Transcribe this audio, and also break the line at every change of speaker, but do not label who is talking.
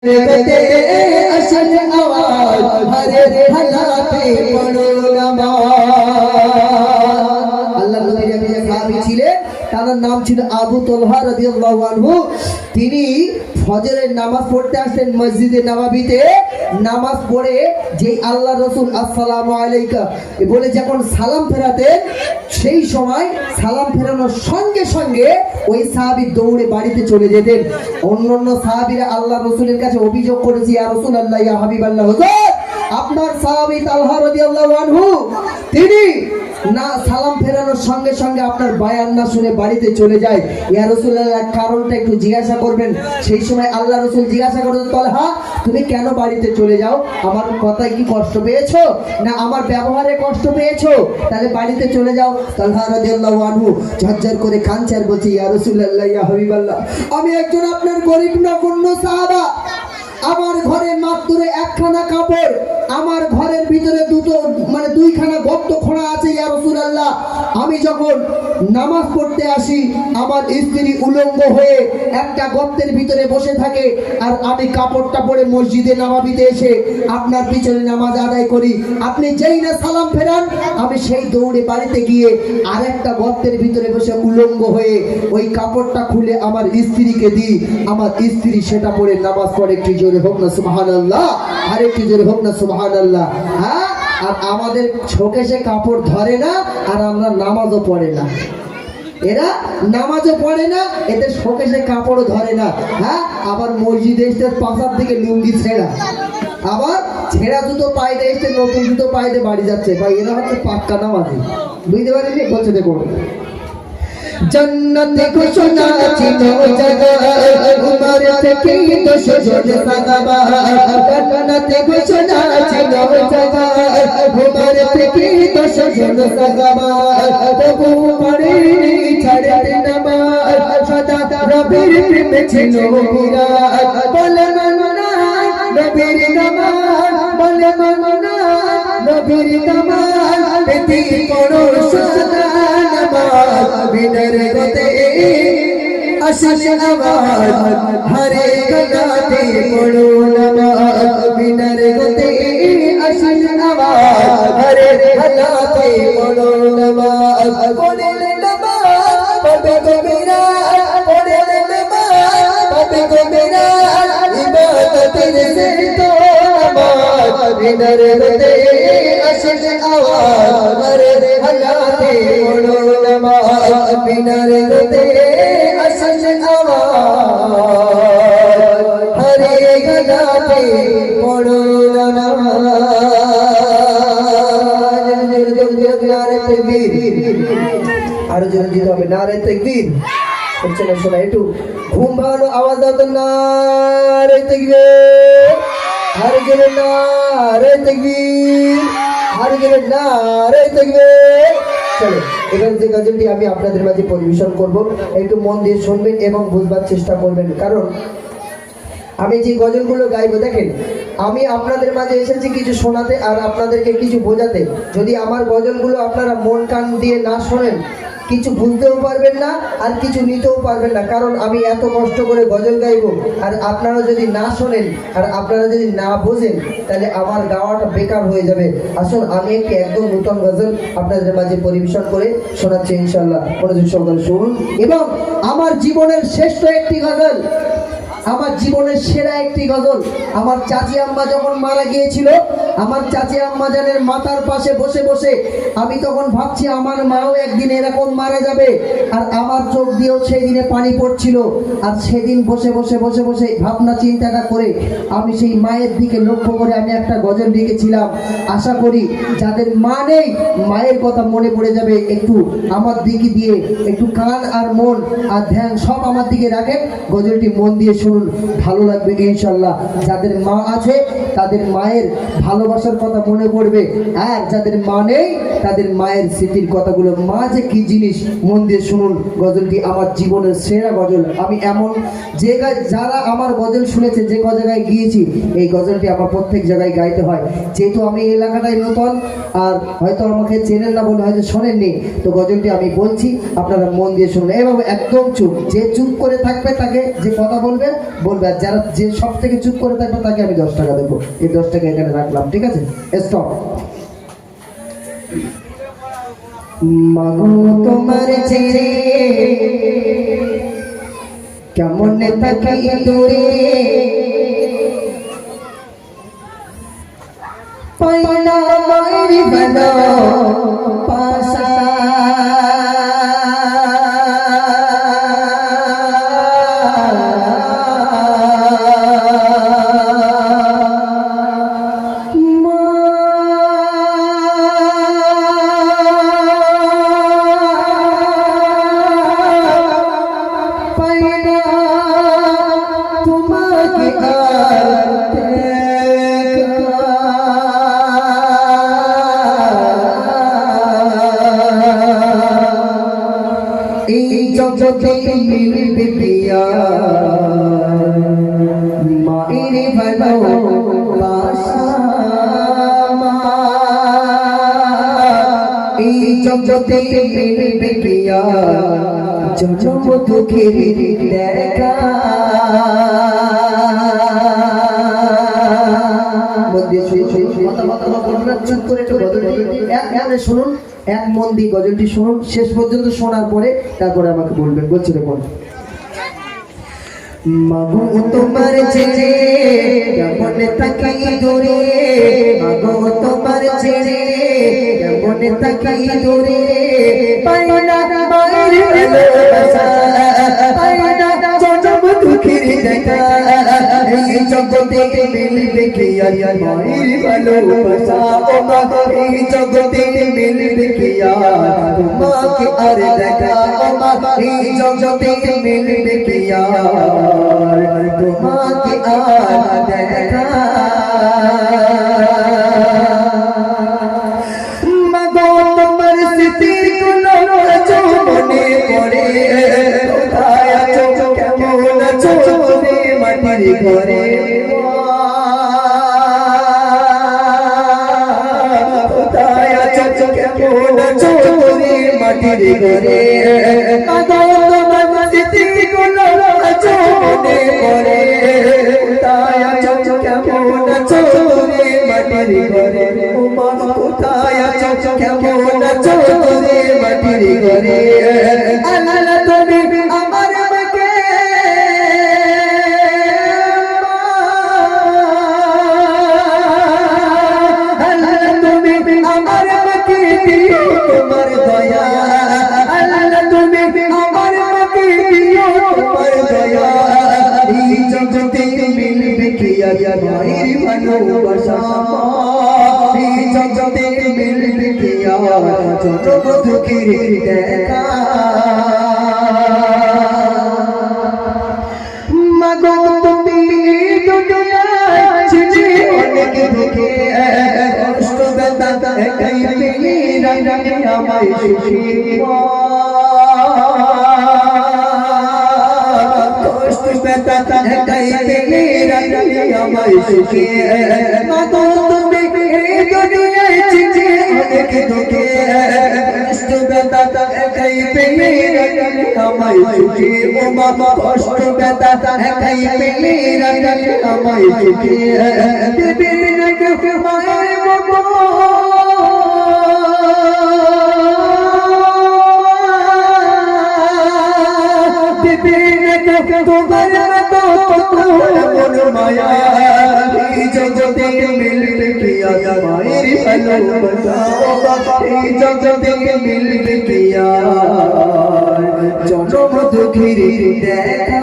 असल आवाज हरे हलाते पढ़ो नमाज। আল্লাহ নবীর একজন সাহাবী ছিলেন, তার নাম ছিল আবু তালহা রাদিয়াল্লাহু আনহু। তিনি ফজরের নামাজ পড়তে আসতেন মসজিদে নববীতে। নামাজ পড়ে যে আল্লাহ রাসূল আসসালামু আলাইকা বলে যখন সালাম ফেরাতেন, সেই সময় সালাম ফেরানোর সঙ্গে সঙ্গে ওই সাহাবী দৌড়ে বাড়িতে চলে যেতেন। অন্যান্য সাহাবীরা আল্লাহ রাসূলের কাছে অভিযোগ করেছে, ইয়া রাসূলুল্লাহ, ইয়া হাবিবাল্লাহ, হুজুর আপনার সাহাবী তালহা রাদিয়াল্লাহু আনহু তিনি না সালাম ফেরানোর সঙ্গে সঙ্গে আপনার বায়ান না শুনে বাড়িতে চলে যায়। ইয়া রাসূলুল্লাহ, কারণটা একটু জিজ্ঞাসা করবেন। সেই সময় আল্লাহ রাসূল জিজ্ঞাসা করেন, তালহা তুমি কেন বাড়িতে চলে যাও? আমার কথায় কি কষ্ট পেয়েছো, না আমার ব্যবহারে কষ্ট পেয়েছো? তাহলে বাড়িতে চলে যাও। তালহা রাদিয়াল্লাহু আনহু ঝরঝর করে কাঁদছে আর বলছে, ইয়া রাসূলুল্লাহ, ইয়া হাবিবাল্লাহ, আমি একজন আপনার গরীব নগণ্য সাহাবা। আমার ঘরে মাত্র একখানা কাপড়, আমার ঘরের ভিতরে দুইখানা গর্ত খোঁড়া আছে। ইয়া রাসূলুল্লাহ, আমি যখন নামাজ পড়তে আসি আমার স্ত্রী উলঙ্গ হয়ে একটা গর্তের ভিতরে বসে থাকে, আর আমি কাপড়টা পরে মসজিদে নববীতে এসে আপনার পিছনে নামাজ আদায় করি। আপনি যেই না সালাম ফেরান, আমি সেই দৌড়ে বাড়িতে গিয়ে আরেকটা গর্তের ভিতরে বসে উলঙ্গ হয়ে ওই কাপড়টা খুলে আমার স্ত্রীকে দিই। আমার স্ত্রী সেটা পরে নামাজ পড়ে। একটু জোরে হোক না সুবহানাল্লাহ, আর একটু জোরে হোক না সুবহানাল্লাহ। হ্যাঁ, আর আমাদের চোখে সে কাপড় ধরে না, আর আমরা নামাজও পড়ে না। এরা নামাজও পড়ে না, এদের চোখে সে কাপড়ও ধরে না। হ্যাঁ, আবার মসজিদে এসে পাশার দিকে লুঙ্গি ছেঁড়া, আবার ছেঁড়া জুতো পায়ে দিয়ে এসে নতুন জুতো পায়ে দিয়ে বাড়ি যাচ্ছে। ভাই এরা হচ্ছে পাক্কা নামাজি। বুঝতে পারেননি? বলছে দেখুন, जन्नत घोषणा चिनो जगह उमर থেকে 200 জন সাহাবা। जन्नत घोषणा चिनो जगह उमर থেকে 200 জন সাহাবা। তবু পড়েনি ছাড়তে নামাজ, সদা রবির প্রেমে ছিল বিরাজ। বলে মননা নবীর নামাজ, বলে মননা নবীর নামাজ, পেতি করো সদা নামাজ। বিনর গতে আসল আওয়াজ হরে গলাতে পড়ো নামাজ। বিনর গতে আসল আওয়াজ হরে গলাতে পড়ো নামাজ। পড়ে নামাজ পাবে গো মেরা, পড়ে নামাজ পাবে গো মেরা, ইবাদতের সে তো নামাজ। বিনর গতে আসল আওয়াজ হরে গলাতে পড়ো নামাজ। বিনর গতে আসল আওয়াজ হরে গলাতে পড়ো নামাজ। নারে তাকবীর, আরো জোরে দিতে হবে, নারে তাকবীর। শুনছে না? শোনা একটু ঘুম ভাঙানো আওয়াজ দাও তো, নারে তাকবীর, আরো জোরে নারে তাকবীর, আরো জোরে নারে তাকবীর। চলো, এবার যে গজলটি আমি আপনাদের মাঝে পরিবেশন করব, একটু মন দিয়ে শুনবেন এবং বুঝবার চেষ্টা করবেন। কারণ আমি যে গজলগুলো গাইবো, দেখেন আমি আপনাদের মাঝে এসেছি কিছু শোনাতে আর আপনাদেরকে কিছু বোঝাতে। যদি আমার গজলগুলো আপনারা মন কান দিয়ে না শোনেন, কিছু বুঝতেও পারবেন না আর কিছু নিতেও পারবেন না। কারণ আমি এত কষ্ট করে গজল গাইবো, আর আপনারা যদি না শোনেন আর আপনারা যদি না বোঝেন, তাহলে আমার গাওয়াটা বেকার হয়ে যাবে। আসুন আমি একটি একদম নতুন গজল আপনাদের মাঝে পরিবেশন করে শোনাচ্ছি ইনশাল্লাহ। মনোযোগ সহকারে শুনুন। এবং আমার জীবনের শ্রেষ্ঠ একটি গজল, আমার জীবনের সেরা একটি গজল। আমার চাচি আম্মা যখন মারা গিয়েছিল, আমার চাচি আম্মা জানের মাথার পাশে বসে বসে আমি তখন ভাবছি আমার মাও একদিন এরকম মারা যাবে, আর আমার চোখ দিয়েও সেই দিনে পানি পড়ছিল। আর সেদিন বসে বসে বসে বসে ভাবনা চিন্তাটা করে আমি সেই মায়ের দিকে লক্ষ্য করে আমি একটা গজল লিখেছিলাম। আশা করি যাদের মা নেই, মায়ের কথা মনে পড়ে যাবে। একটু আমার দিকে দিয়ে একটু কান আর মন আর ধ্যান সব আমার দিকে রাখেন। গজলটি মন দিয়ে শুনুন, ভালো লাগবে ইনশাল্লাহ। যাদের মা আছে তাদের মায়ের ভালোবাসার কথা মনে পড়বে, আর যাদের মা নেই তাদের মায়ের স্মৃতির কথাগুলো, মা যে কি জিনিস, মন দিয়ে শুনুন। গজলটি আমার জীবনের সেরা গজল। আমি এমন জায়গায় যারা আমার গজল শুনেছে, যে জায়গায় গিয়েছি, এই গজলটি আমার প্রত্যেক জায়গায় গাইতে হয়। যেহেতু আমি এই এলাকাটাই নতুন, আর হয়তো আমাকে চেনেন না বলে হয়তো শোনেননি, তো গজলটি আমি বলছি, আপনারা মন দিয়ে শুনুন। এভাবে একদম চুপ, যে চুপ করে থাকবে তাকে যে কথা বলবেন বলবে, আর যারা যে সব থেকে চুপ করে থাকবে তাকে আমি 10 টাকা দেবো। এই 10 টাকা এখানে রাখলাম, ঠিক আছে? স্টপ। মাগো তোমার ছেড়ে কেমন থাকি দূরে, পাইলা মায়ের ভালো পাশা, জগতে মিলবে প্রিয়া মায়ের ভালোবাসা, এই জগতে মিলবে প্রিয়া জনম দুঃখের দেখা। শুনুন, এক মন দিয়ে গজলটি শুনুন, শেষ পর্যন্ত শোনার পরে তারপরে আমাকে বলবেন। বলছি দেখুন, মাগো তোমার ছেড়ে কেমন থাকি দূরে, মাগো তোমার ছেড়ে কেমন থাকি দূরে, পাইনা মায়ের ভালোবাসা, পাইনা জনম দুঃখের দেখা, এই জগতে মিলবে কি আর মায়ের ভালোবাসা, ও মাগো এই জগতে মিলবে কি আর তোমাকে আর দেখা, ও মাগো এই জগতে মিলবে কি আর তোমাকে আর দেখা। মাগো তোমার স্মৃতির গুলো আজো মনে পড়ে, কোথায় আছো কেমন আছো তুমি মাটির ঘরে, কোথায় আছো কেমন আছো তুমি মাটির ঘরে, মাগো তোমার স্মৃতির গুলো আজো মনে পড়ে, কোথায় আছো কেমন আছো তুমি মাটির ঘরে, ও মা কোথায় আছো কেমন আছো তুমি মাটির ঘরে, আল্লাহ তুমি আমার মাকে আল্লাহ তুমি আমার মাকে দিও তোমার দয়া, আল্লাহ তুমি আমার মাকে দিও তোমার দয়া, এই জগতে মিলবে কি আর মায়ের ভালোবাসা, এই জগতে মিলবে কি আর জনম দুঃখের দেখা। মাগো তুমি দুনিয়ায় ছিলে অনেক দুঃখে, কষ্ট ব্যথা একাই পেয়ে রাখে আমায় সুখী, কষ্ট ব্যথা একাই পেয়ে রাখে আমায় সুখী, মাগো তুমি দুনিয়ায় ছিলে অনেক দুঃখে, কষ্ট ব্যথা একাই পেয়ে রাখে আমায় সুখী, ও মামা কষ্ট ব্যথা একাই পেয়ে রাখে আমায় সুখী, দেবে না কেউ মায়ের মতো দেবে না কেউ তোমার মতো মন মায়া, এই জগতে মিলবে কি আর মায়ের ভালোবাসা, এই জগতে মিলবে কি আর জনম দুঃখের দেখা।